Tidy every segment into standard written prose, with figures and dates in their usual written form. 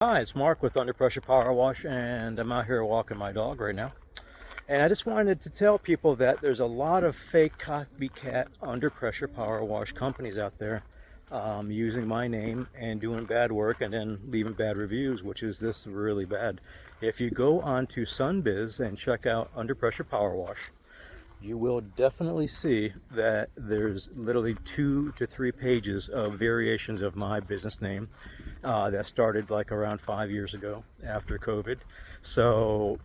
Hi, it's Mark with Under Pressure Power Wash, and I'm out here walking my dog right now. And I just wanted to tell people that there's a lot of fake copycat under pressure power wash companies out there using my name and doing bad work and then leaving bad reviews, which is this really bad. If you go onto Sunbiz and check out Under Pressure Power Wash, you will definitely see that there's literally 2 to 3 pages of variations of my business name that started like around 5 years ago after COVID. So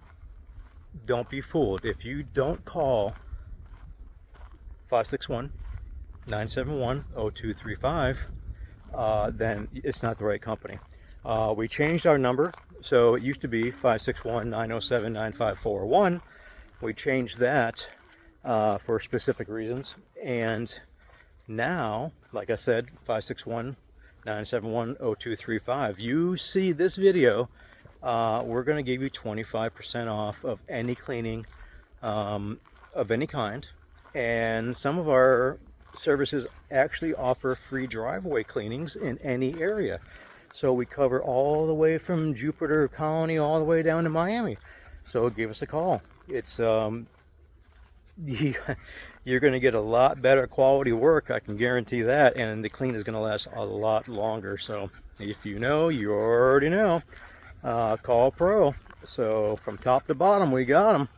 don't be fooled. If you don't call 561-971-0235, then it's not the right company. We changed our number, so it used to be 561-907-9541. We changed that for specific reasons, and now, like I said, 561-971-0235. You see this video, we're going to give you 25% off of any cleaning of any kind, and some of our services actually offer free driveway cleanings in any area. So we cover all the way from Jupiter Colony all the way down to Miami. So give us a call. It's you're going to get a lot better quality work, I can guarantee that, and the clean is going to last a lot longer. So if you know, you already know. Call Pro. So from top to bottom, we got them.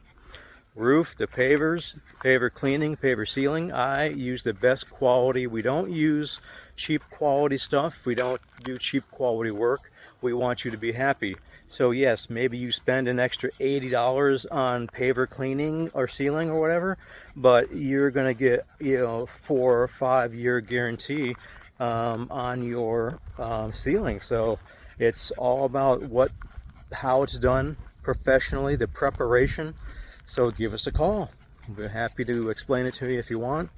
Roof, the pavers, paver cleaning, paver sealing. I use the best quality. We don't use cheap quality stuff. We don't do cheap quality work. We want you to be happy. So yes, maybe you spend an extra $80 on paver cleaning or sealing or whatever, but you're going to get, 4 or 5 year guarantee on your sealing. So it's all about how it's done professionally, the preparation. So give us a call. We're happy to explain it to you if you want.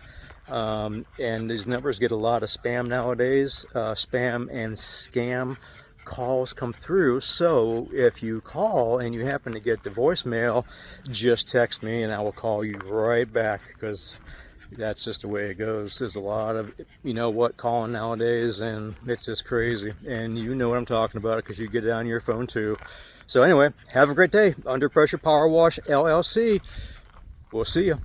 And these numbers get a lot of spam nowadays, spam and scam calls come through. So if you call and you happen to get the voicemail, just text me and I will call you right back, because that's just the way it goes. There's a lot of calling nowadays, and it's just crazy, and you know what I'm talking about because you get it on your phone too. So anyway, have a great day. Under Pressure Power Wash LLC. We'll see you.